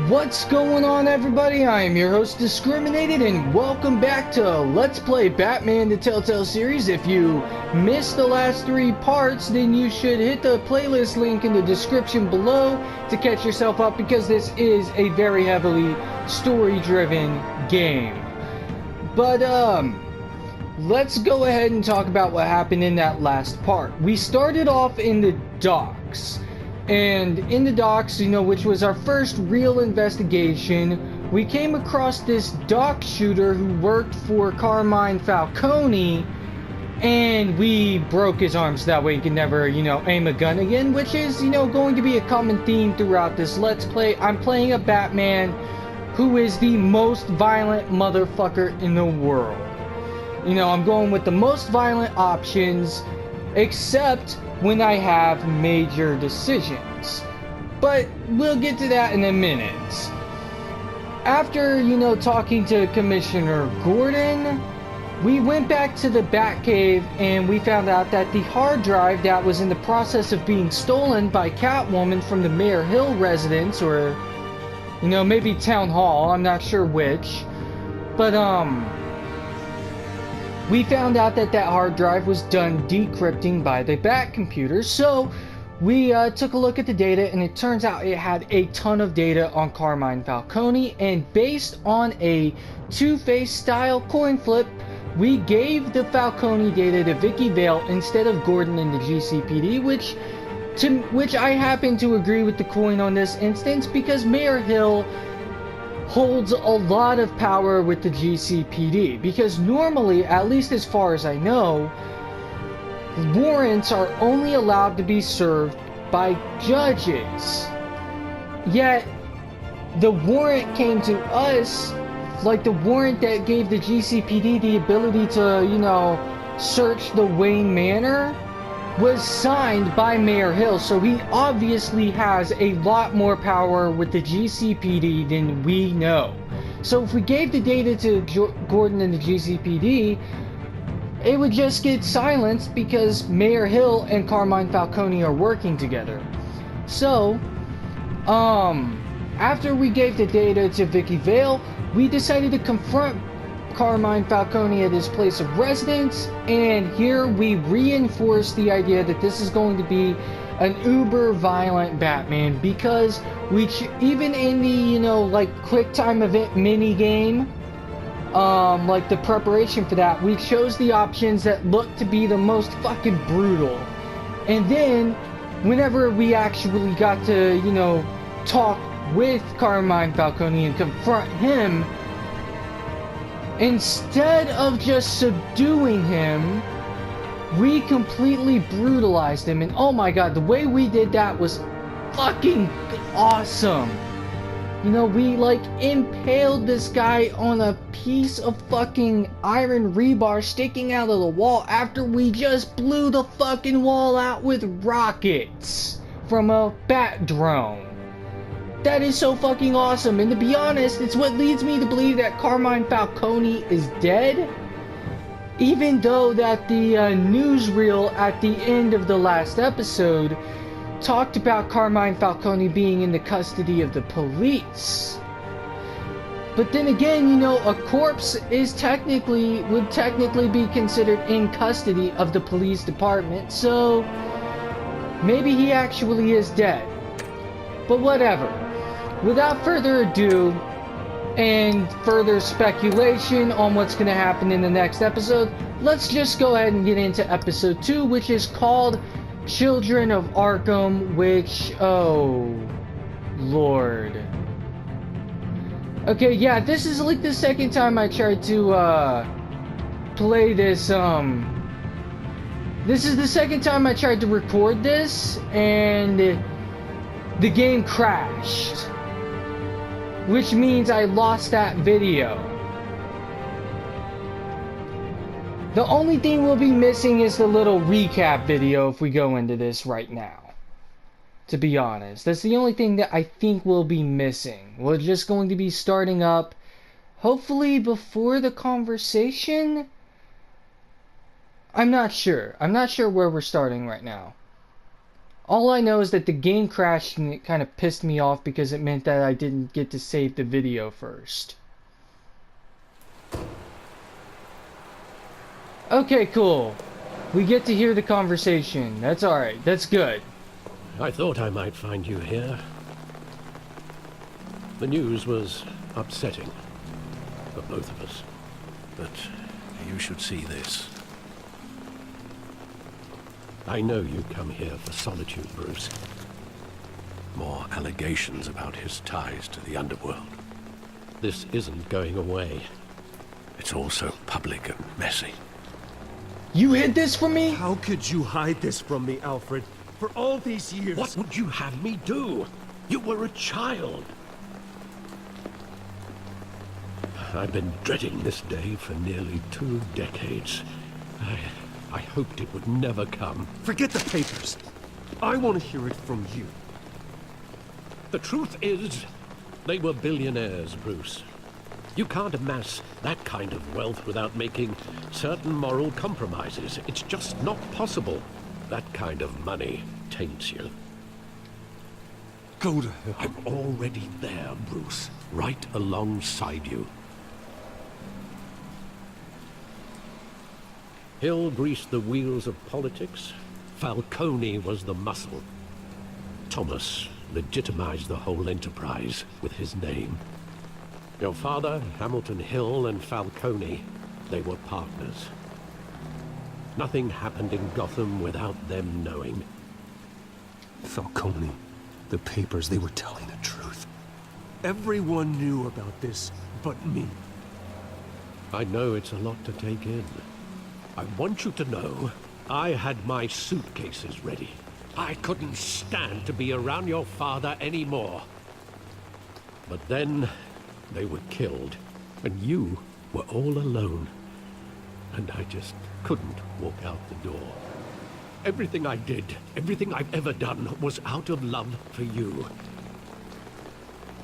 What's going on, everybody? I am your host Discriminated, and welcome back to Let's Play Batman the Telltale Series. If you missed the last 3 parts, then you should hit the playlist link in the description below to catch yourself up, because this is a very heavily story-driven game. But, let's go ahead and talk about what happened in that last part. We started off in the docks. And in the docks, which was our first real investigation, we came across this dock shooter who worked for Carmine Falcone, and we broke his arms so that way he could never, aim a gun again, which is, going to be a common theme throughout this Let's Play. I'm playing a Batman who is the most violent motherfucker in the world. I'm going with the most violent options, except when I have major decisions. But we'll get to that in a minute. After, talking to Commissioner Gordon, we went back to the Batcave and we found out that the hard drive that was in the process of being stolen by Catwoman from the Mayor Hill residence, or, maybe Town Hall, I'm not sure which. But, we found out that hard drive was done decrypting by the Bat computer, so we took a look at the data, and it turns out it had a ton of data on Carmine Falcone, and based on a Two-Face style coin flip, we gave the Falcone data to Vicky Vale instead of Gordon in the GCPD, which I happen to agree with the coin on this instance, because Mayor Hill holds a lot of power with the GCPD, because normally, at least as far as I know, warrants are only allowed to be served by judges. Yet the warrant came to us, like the warrant that gave the GCPD the ability to, search the Wayne Manor, was signed by Mayor Hill, so he obviously has a lot more power with the GCPD than we know. So if we gave the data to Gordon and the GCPD, it would just get silenced because Mayor Hill and Carmine Falcone are working together. So, after we gave the data to Vicky Vale, we decided to confront Carmine Falcone at his place of residence, and here we reinforce the idea that this is going to be an uber violent Batman, because even in the quick time event mini game, like the preparation for that, we chose the options that looked to be the most fucking brutal. And then whenever we actually got to talk with Carmine Falcone and confront him, instead of just subduing him, we completely brutalized him. And oh my god, the way we did that was fucking awesome. We impaled this guy on a piece of fucking iron rebar sticking out of the wall after we just blew the fucking wall out with rockets from a bat drone. That is so fucking awesome, and to be honest, it's what leads me to believe that Carmine Falcone is dead, even though that the newsreel at the end of the last episode talked about Carmine Falcone being in the custody of the police. But then again, a corpse would technically be considered in custody of the police department, so maybe he actually is dead. But whatever. Without further ado, and further speculation on what's going to happen in the next episode, let's just go ahead and get into episode 2, which is called Children of Arkham, which, oh, Lord. Okay, yeah, this is like the second time I tried to, play this, this is the second time I tried to record this, and the game crashed, which means I lost that video. The only thing we'll be missing is the little recap video if we go into this right now. To be honest, that's the only thing that I think we'll be missing. We're just going to be starting up, hopefully before the conversation. I'm not sure. I'm not sure where we're starting right now. All I know is that the game crashed and it kind of pissed me off because it meant that I didn't get to save the video first. Okay, cool. We get to hear the conversation. That's alright. That's good. I thought I might find you here. The news was upsetting for both of us. But you should see this. I know you come here for solitude, Bruce. More allegations about his ties to the underworld. This isn't going away. It's all so public and messy. You hid this from me? How could you hide this from me, Alfred? For all these years... What would you have me do? You were a child. I've been dreading this day for nearly 2 decades. I hoped it would never come. Forget the papers. I want to hear it from you. The truth is, they were billionaires, Bruce. You can't amass that kind of wealth without making certain moral compromises. It's just not possible. That kind of money taints you. Go to hell. I'm already there, Bruce. Right alongside you. Hill greased the wheels of politics. Falcone was the muscle. Thomas legitimized the whole enterprise with his name. Your father, Hamilton Hill, and Falcone, they were partners. Nothing happened in Gotham without them knowing. Falcone, the papers, they were telling the truth. Everyone knew about this but me. I know it's a lot to take in. I want you to know, I had my suitcases ready. I couldn't stand to be around your father anymore. But then, they were killed, and you were all alone. And I just couldn't walk out the door. Everything I did, everything I've ever done, was out of love for you.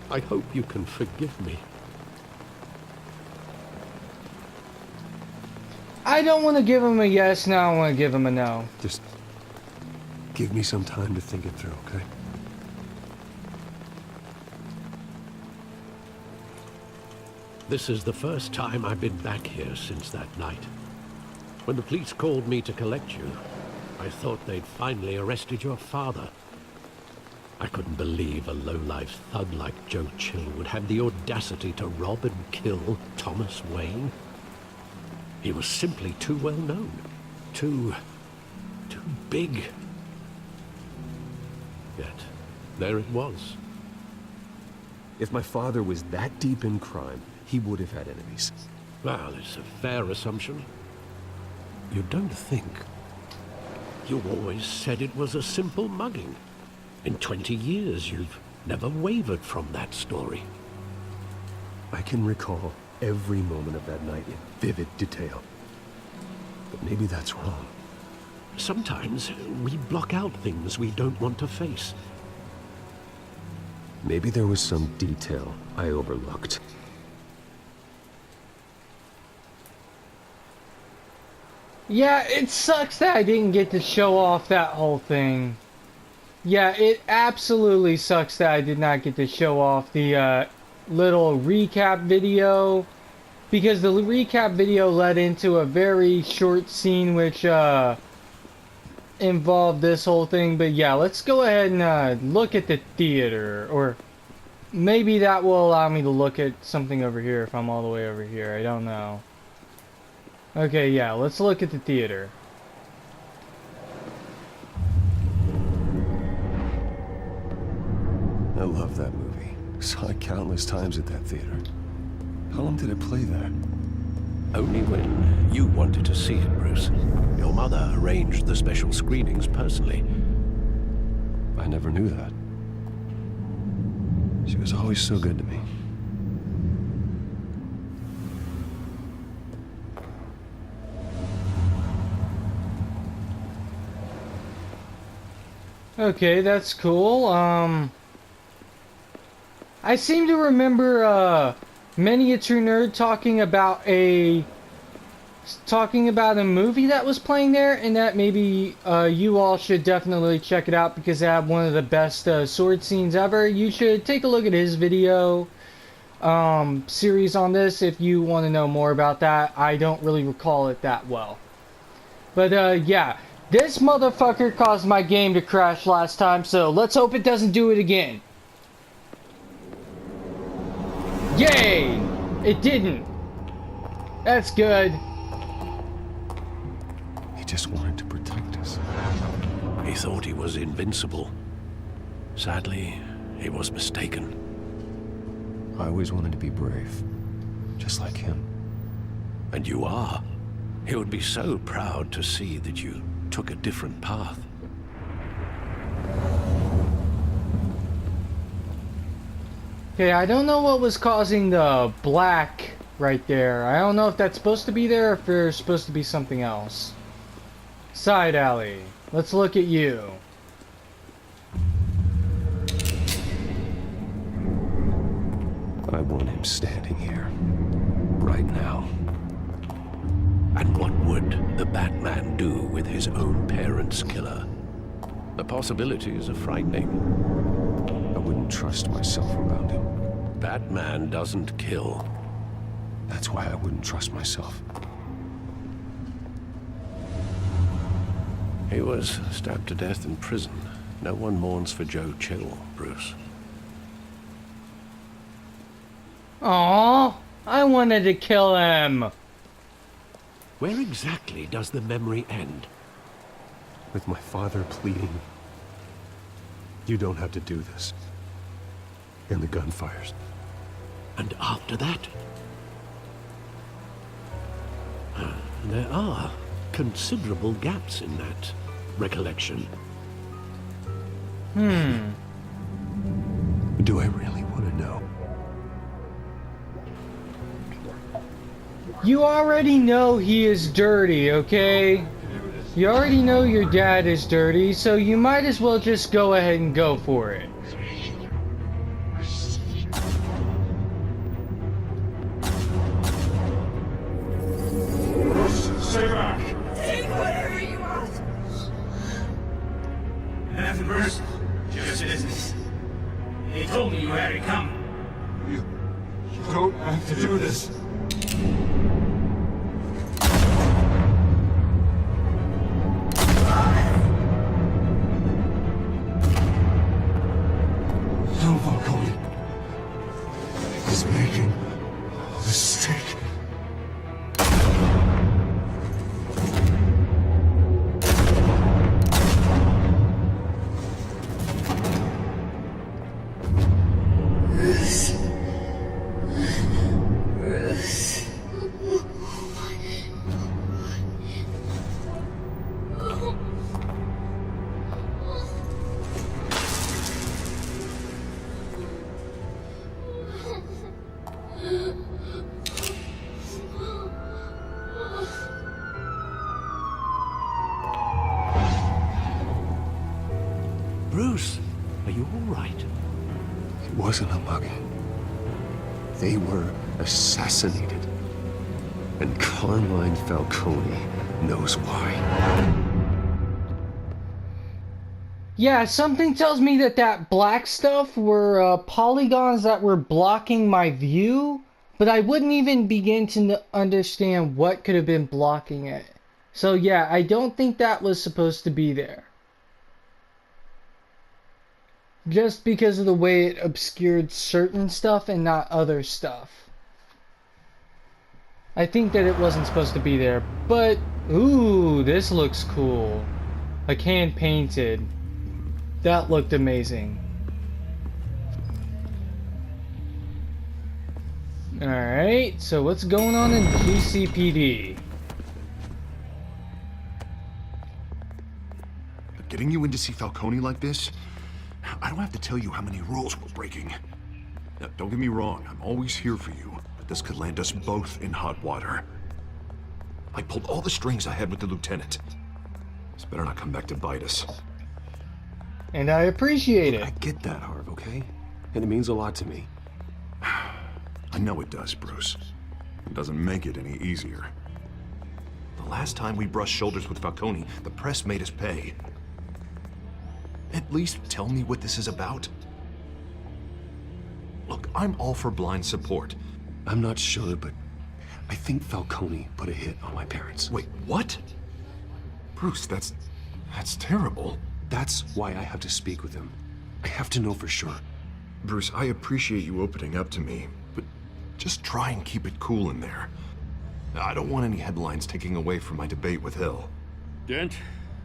I hope you can forgive me. I don't want to give him a yes, now I want to give him a no. Just give me some time to think it through, okay? This is the first time I've been back here since that night. When the police called me to collect you, I thought they'd finally arrested your father. I couldn't believe a low-life thug like Joe Chill would have the audacity to rob and kill Thomas Wayne. He was simply too well known. Too big. Yet, there it was. If my father was that deep in crime, he would have had enemies. Well, it's a fair assumption. You don't think? You always said it was a simple mugging. In 20 years, you've never wavered from that story. I can recall every moment of that night in vivid detail. But maybe that's wrong. Sometimes we block out things we don't want to face. Maybe there was some detail I overlooked. Yeah, it sucks that I didn't get to show off that whole thing. Yeah, it absolutely sucks that I did not get to show off the little recap video, because the recap video led into a very short scene which involved this whole thing. But yeah, let's go ahead and look at the theater, or maybe that will allow me to look at something over here if I'm all the way over here. I don't know. Okay, yeah, let's look at the theater. I love that movie. Saw it countless times at that theater. How long did it play there? Only when you wanted to see it, Bruce. Your mother arranged the special screenings personally. I never knew that. She was always so good to me. Okay, that's cool. I seem to remember Many a True Nerd talking about a talking about a movie that was playing there, and that maybe you all should definitely check it out because they have one of the best sword scenes ever. You should take a look at his video series on this if you want to know more about that. I don't really recall it that well. But yeah, this motherfucker caused my game to crash last time, so let's hope it doesn't do it again. Yay! It didn't. That's good. He just wanted to protect us. He thought he was invincible. Sadly, he was mistaken. I always wanted to be brave, just like him. And you are. He would be so proud to see that you took a different path. Okay, I don't know what was causing the black right there. I don't know if that's supposed to be there or if there's supposed to be something else. Side alley. Let's look at you. I want him standing here, right now. And what would the Batman do with his own parents' killer? The possibilities are frightening. I wouldn't trust myself around him. Batman doesn't kill. That's why I wouldn't trust myself. He was stabbed to death in prison. No one mourns for Joe Chill, Bruce. Aww, I wanted to kill him. Where exactly does the memory end? With my father pleading, you don't have to do this. And the gunfires. And after that? There are considerable gaps in that recollection. Do I really want to know? You already know he is dirty, okay? You already know your dad is dirty, so you might as well just go ahead and go for it. Stay back! Take whatever you want! Nothing personal, just business. They told me you had it coming. You don't have to do this. Tom Falcone is making a mistake. Bruce, are you all right? It wasn't a mug. They were assassinated. And Carmine Falcone knows why. Yeah, something tells me that that black stuff were polygons that were blocking my view, but I wouldn't even begin to understand what could have been blocking it. So yeah, I don't think that was supposed to be there. Just because of the way it obscured certain stuff and not other stuff. I think that it wasn't supposed to be there, but ooh, this looks cool. Like hand painted. That looked amazing. Alright, so what's going on in GCPD? Getting you in to see Falcone like this? I don't have to tell you how many rules we're breaking. Now, don't get me wrong, I'm always here for you, but this could land us both in hot water. I pulled all the strings I had with the lieutenant. This better not come back to bite us. And I appreciate it. I get that, Harv, okay? And it means a lot to me. I know it does, Bruce. It doesn't make it any easier. The last time we brushed shoulders with Falcone, the press made us pay. At least tell me what this is about. Look, I'm all for blind support. I'm not sure, but I think Falcone put a hit on my parents. Wait, what? Bruce, that's terrible. That's why I have to speak with him. I have to know for sure. Bruce, I appreciate you opening up to me, but just try and keep it cool in there. I don't want any headlines taking away from my debate with Hill. Dent,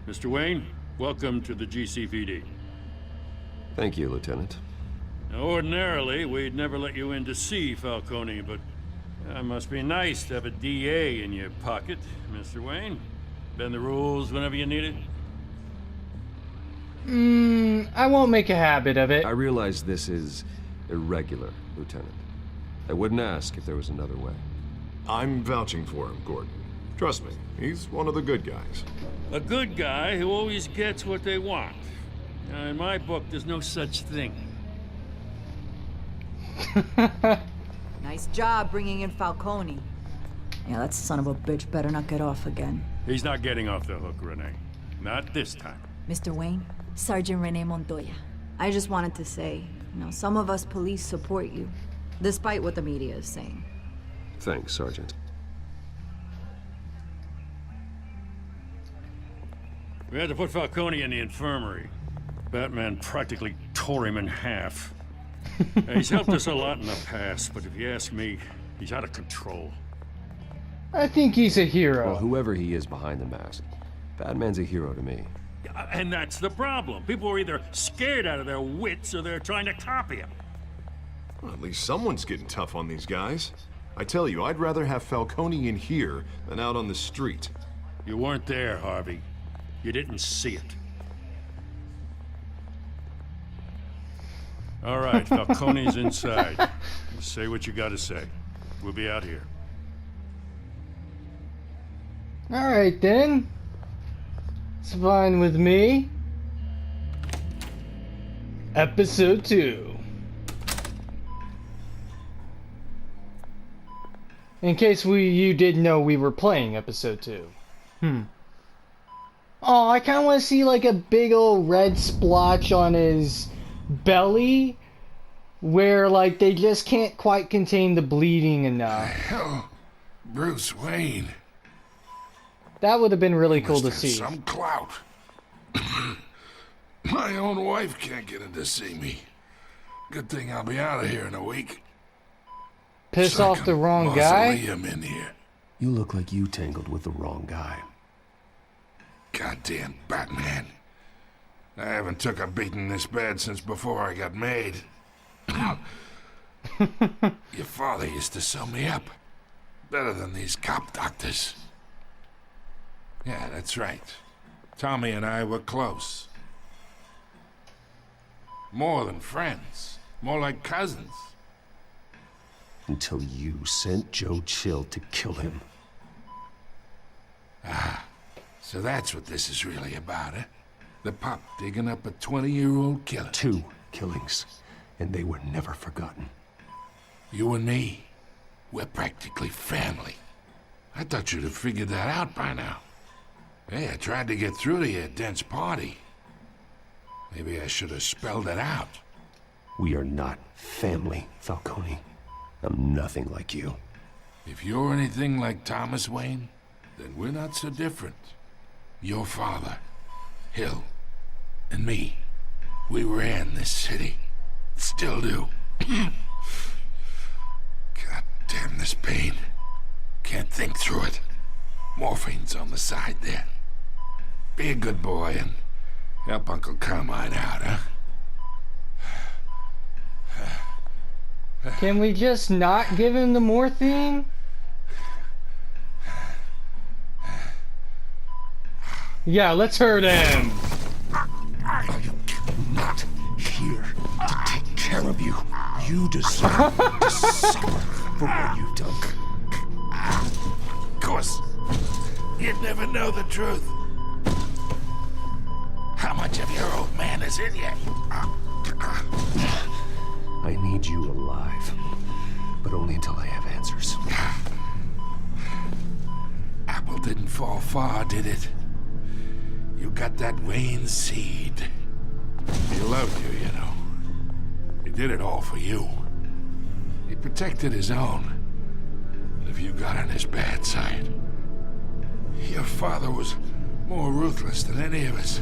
Mr. Wayne, welcome to the GCPD. Thank you, Lieutenant. Now, ordinarily, we'd never let you in to see Falcone, but it must be nice to have a DA in your pocket, Mr. Wayne. Bend the rules whenever you need it. I won't make a habit of it. I realize this is irregular, Lieutenant. I wouldn't ask if there was another way. I'm vouching for him, Gordon. Trust me, he's one of the good guys. A good guy who always gets what they want. Now, in my book, there's no such thing. Nice job bringing in Falcone. Yeah, that son of a bitch better not get off again. He's not getting off the hook, Renee. Not this time. Mr. Wayne, Sergeant Renee Montoya. I just wanted to say, some of us police support you, despite what the media is saying. Thanks, Sergeant. We had to put Falcone in the infirmary. Batman practically tore him in half. He's helped us a lot in the past, but if you ask me, he's out of control. I think he's a hero. Well, whoever he is behind the mask, Batman's a hero to me. And that's the problem. People are either scared out of their wits or they're trying to copy him. Well, at least someone's getting tough on these guys. I tell you, I'd rather have Falcone in here than out on the street. You weren't there, Harvey. You didn't see it. All right, Falcone's inside. You say what you gotta say. We'll be out here. Alright then. It's fine with me. Episode 2. In case you didn't know we were playing episode 2. Oh, I kind of want to see like a big old red splotch on his belly where like they just can't quite contain the bleeding enough. Hell, Bruce Wayne. That would have been really cool to Must have see. some clout. My own wife can't get in to see me. Good thing I'll be out of here in a week. Piss off the wrong guy? Mausoleum in here. You look like you tangled with the wrong guy. Goddamn Batman. I haven't took a beating this bad since before I got made. Your father used to sew me up. Better than these cop doctors. Yeah, that's right. Tommy and I were close. More than friends. More like cousins. Until you sent Joe Chill to kill him. So that's what this is really about, eh? The pup digging up a 20-year-old killer. 2 killings, and they were never forgotten. You and me, we're practically family. I thought you'd have figured that out by now. Hey, I tried to get through to you at Dent's party. Maybe I should have spelled it out. We are not family, Falcone. I'm nothing like you. If you're anything like Thomas Wayne, then we're not so different. Your father, Hill, and me, we ran this city. Still do. God damn this pain. Can't think through it. Morphine's on the side there. Be a good boy and help Uncle Carmine out, huh? Can we just not give him the morphine? Yeah, let's hurt him. I'm not here to take care of you. You deserve to suffer for what you've done. Of course, you'd never know the truth. How much of your old man is in you? I need you alive, but only until I have answers. Apple didn't fall far, did it? You got that Wayne seed. He loved you, you know. He did it all for you. He protected his own. But if you got on his bad side, your father was more ruthless than any of us.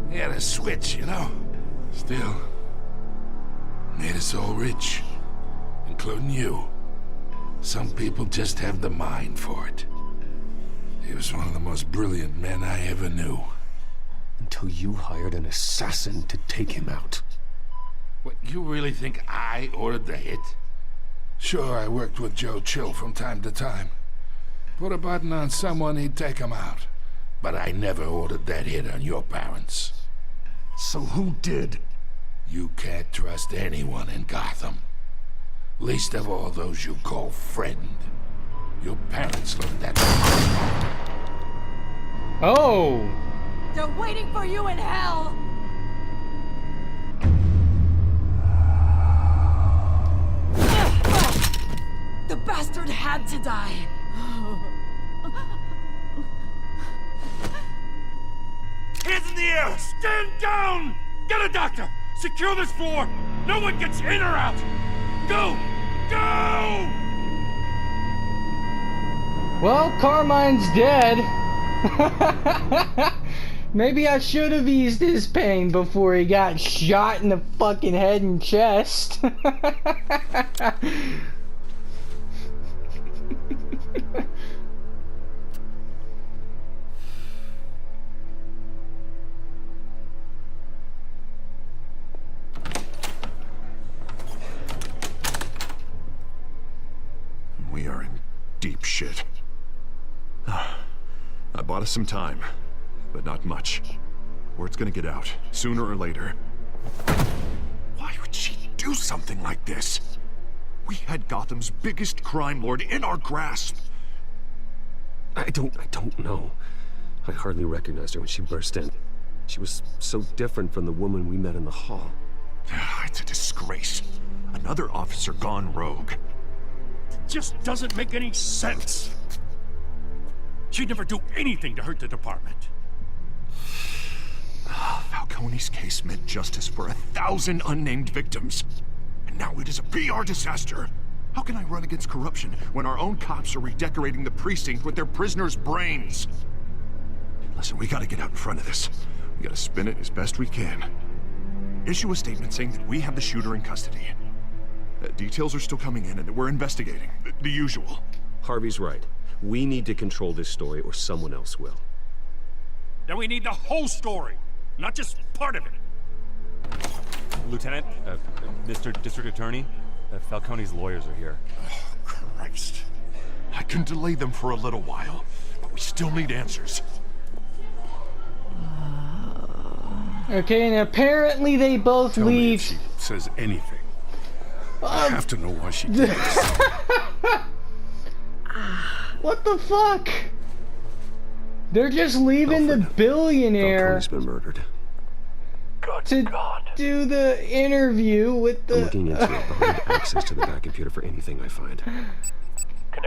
He had a switch, you know. Still, made us all rich, including you. Some people just have the mind for it. He was one of the most brilliant men I ever knew. Until you hired an assassin to take him out. What, you really think I ordered the hit? Sure, I worked with Joe Chill from time to time. Put a button on someone, he'd take him out. But I never ordered that hit on your parents. So who did? You can't trust anyone in Gotham. Least of all those you call friend. Your parents learned that. Oh! They're waiting for you in hell! The bastard had to die. Hands in the air! Stand down! Get a doctor! Secure this floor! No one gets in or out! Go! Go! Well, Carmine's dead. Maybe I should have eased his pain before he got shot in the fucking head and chest. We are in deep shit. I bought us some time, but not much. Word's gonna get out, sooner or later. Why would she do something like this? We had Gotham's biggest crime lord in our grasp. I don't know. I hardly recognized her when she burst in. She was so different from the woman we met in the hall. It's a disgrace. Another officer gone rogue. Just doesn't make any sense. She'd never do anything to hurt the department. Falcone's case meant justice for 1,000 unnamed victims. And now it is a PR disaster. How can I run against corruption when our own cops are redecorating the precinct with their prisoners' brains? Listen, we gotta get out in front of this. We gotta spin it as best we can. Issue a statement saying that we have the shooter in custody. Details are still coming in and we're investigating. The usual. Harvey's right. We need to control this story or someone else will. Then we need the whole story, not just part of it. Lieutenant, Mr. District Attorney, Falcone's lawyers are here. Oh, Christ. I can delay them for a little while, but we still need answers. Okay, and apparently they both Tell me leave. if she says anything. I have to know why she did this. What the fuck? They're just leaving the billionaire Falcone's been murdered. to do the interview with I'm the. looking into it, but I'll need access to the back computer for anything I find.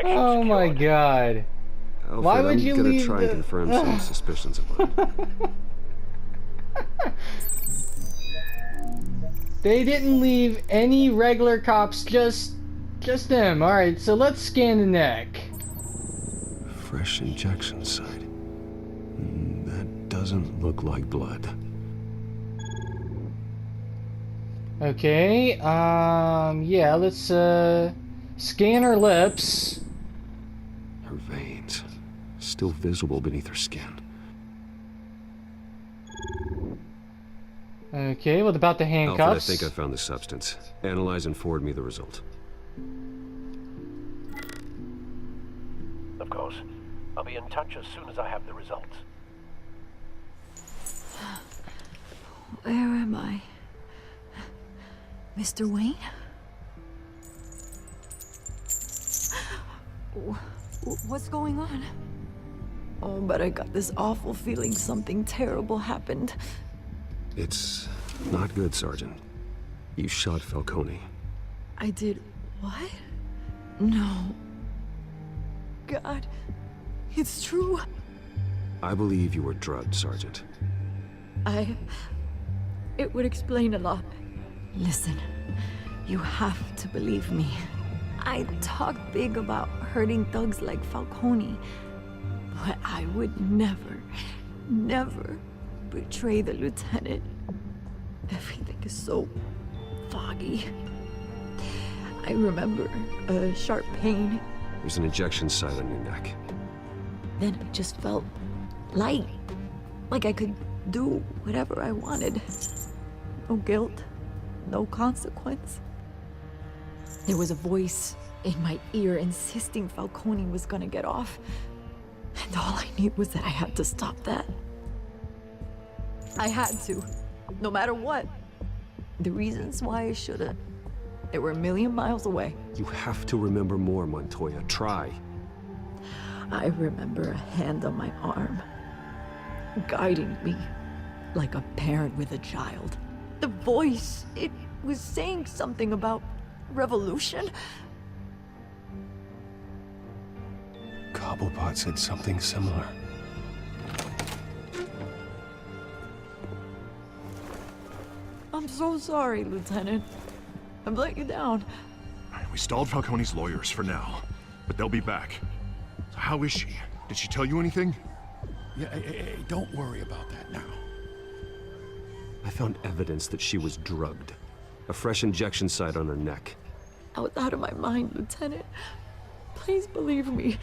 Oh my god. Alfred, Why would you I'm gonna leave try and the- confirm some suspicions of mine. They didn't leave any regular cops, just them. Alright, so let's scan the neck. Fresh injection site. That doesn't look like blood. Okay, yeah, let's, scan her lips. Her veins, still visible beneath her skin. Okay, what about the Alfred, handcuffs? I think I found the substance. Analyze and forward me the result. Of course. I'll be in touch as soon as I have the results. Where am I? Mr. Wayne? What's going on? Oh, but I got this awful feeling something terrible happened. It's not good, Sergeant. You shot Falcone. I did what? No. God, It's true. I believe you were drugged, Sergeant. It would explain a lot. Listen, you have to believe me. I talk big about hurting thugs like Falcone, but I would never betray the lieutenant. Everything is so foggy. I remember a sharp pain. There's an injection site on your neck. Then it just felt light, like I could do whatever I wanted. No guilt, no consequence. There was a voice in my ear insisting Falcone was gonna get off. And all I knew was that I had to stop that. I had to, no matter what. The reasons why I should've, they were a million miles away. You have to remember more, Montoya. Try. I remember a hand on my arm, guiding me like a parent with a child. The voice, it was saying something about revolution. Cobblepot said something similar. I'm so sorry, Lieutenant. I've let you down. We stalled Falcone's lawyers for now, but they'll be back. So how is she? Did she tell you anything? Yeah, hey, don't worry about that now. I found evidence that she was drugged. A fresh injection site on her neck. I was out of my mind, Lieutenant. Please believe me.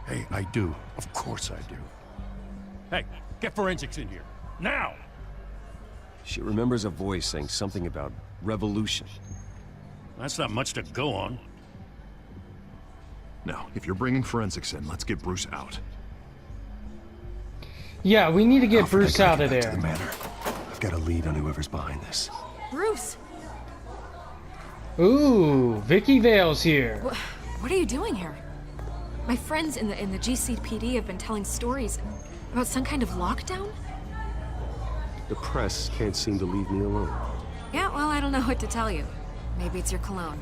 Hey, I do. Of course I do. Hey, get forensics in here. Now! She remembers a voice saying something about revolution. That's not much to go on. Now, if you're bringing forensics in, let's get Bruce out. Yeah, we need to get Bruce out of To the there. manor. I've got a lead on whoever's behind this. Bruce! Ooh, Vicky Vale's here. What are you doing here? My friends in the GCPD have been telling stories about some kind of lockdown? The press can't seem to leave me alone. Yeah, well, I don't know what to tell you. Maybe it's your cologne.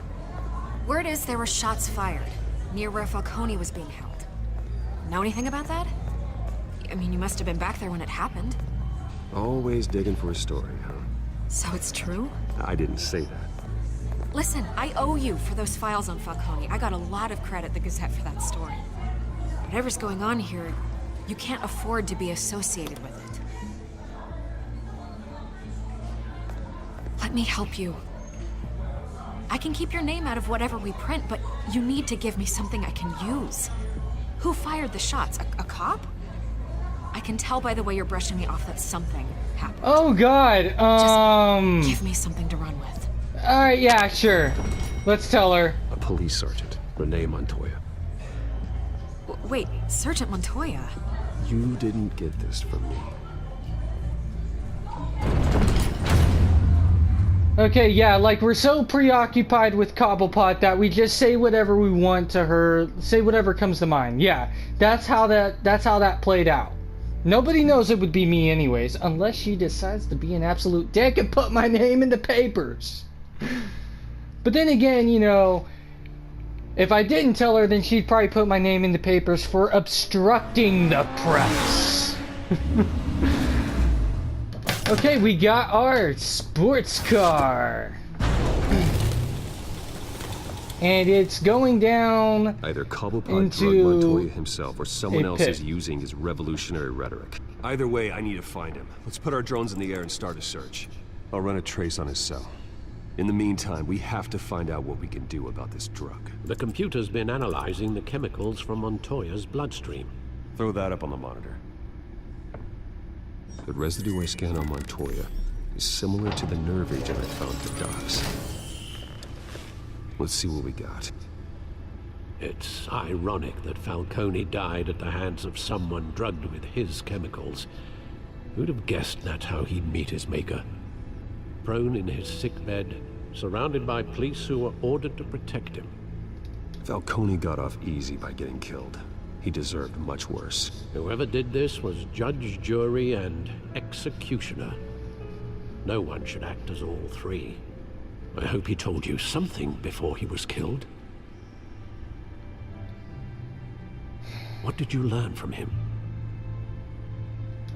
Word is there were shots fired near where Falcone was being held. Know anything about that? I mean, you must have been back there when it happened. Always digging for a story, huh? So it's true? I didn't say that. Listen, I owe you for those files on Falcone. I got a lot of credit at the Gazette for that story. Whatever's going on here, you can't afford to be associated with it. Let me help you. I can keep your name out of whatever we print, but you need to give me something I can use. Who fired the shots? A cop? I can tell by the way you're brushing me off that something happened. Oh God. Just give me something to run with. All right, yeah, sure. Let's tell her. A police sergeant, Renee Montoya. Wait, Sergeant Montoya? You didn't get this from me. Okay, yeah, like we're so preoccupied with Cobblepot that we just say whatever we want to her, say whatever comes to mind. Yeah, that's how that played out. Nobody knows it would be me anyways, unless she decides to be an absolute dick and put my name in the papers. But then again, you know, if I didn't tell her, then she'd probably put my name in the papers for obstructing the press. Okay, we got our sports car. And it's going down Either Cobblepot into drugged Montoya himself or someone a else pit. is using his revolutionary rhetoric. Either way, I need to find him. Let's put our drones in the air and start a search. I'll run a trace on his cell. In the meantime, we have to find out what we can do about this drug. The computer's been analyzing the chemicals from Montoya's bloodstream. Throw that up on the monitor. The residue I scan on Montoya is similar to the nerve agent I found at the docks. Let's see what we got. It's ironic that Falcone died at the hands of someone drugged with his chemicals. Who'd have guessed that's how he'd meet his maker? Prone in his sickbed, surrounded by police who were ordered to protect him. Falcone got off easy by getting killed. He deserved much worse. Whoever did this was judge, jury, and executioner. No one should act as all three. I hope he told you something before he was killed. What did you learn from him?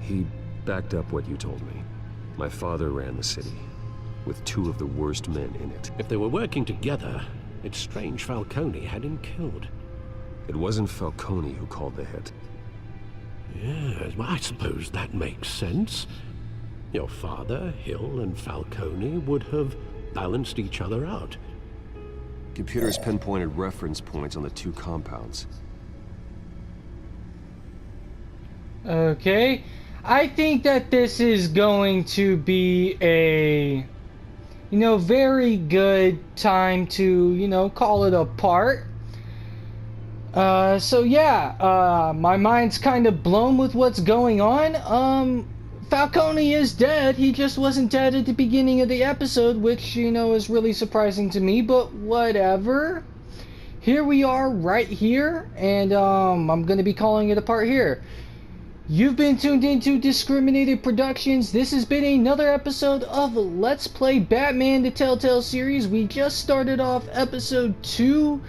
He backed up what you told me. My father ran the city, with 2 of the worst men in it. If they were working together, it's strange Falcone had him killed. It wasn't Falcone who called the hit. Yes, well, I suppose that makes sense. Your father, Hill, and Falcone would have balanced each other out. Computers pinpointed reference points on the 2 compounds. Okay. I think that this is going to be a, very good time to, call it a part. So yeah, my mind's kind of blown with what's going on. Falcone is dead. He just wasn't dead at the beginning of the episode, which, is really surprising to me, but whatever. Here we are right here, and I'm going to be calling it a part here. You've been tuned into Discriminated Productions. This has been another episode of Let's Play Batman the Telltale Series. We just started off episode 2,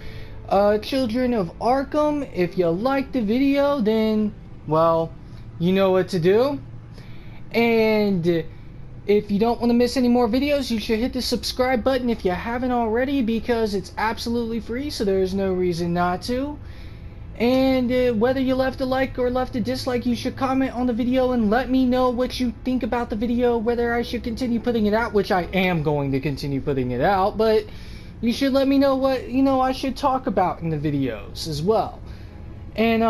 Children of Arkham. If you liked the video, then, well, you know what to do. And if you don't want to miss any more videos, you should hit the subscribe button if you haven't already, because it's absolutely free, so there's no reason not to. And whether you left a like or left a dislike, you should comment on the video and let me know what you think about the video, whether I should continue putting it out, which I am going to continue putting it out, but you should let me know what, I should talk about in the videos as well. And,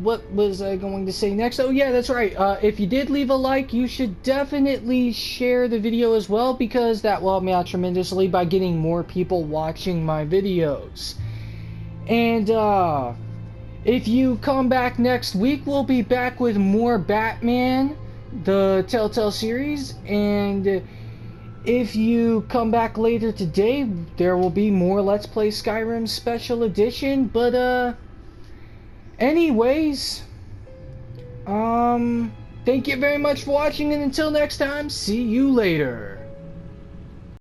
what was I going to say next? Oh yeah, that's right. If you did leave a like, you should definitely share the video as well, because that will help me out tremendously by getting more people watching my videos. And, if you come back next week, we'll be back with more Batman, the Telltale series, and if you come back later today, there will be more Let's Play Skyrim Special Edition, but, anyways, thank you very much for watching, and until next time, see you later.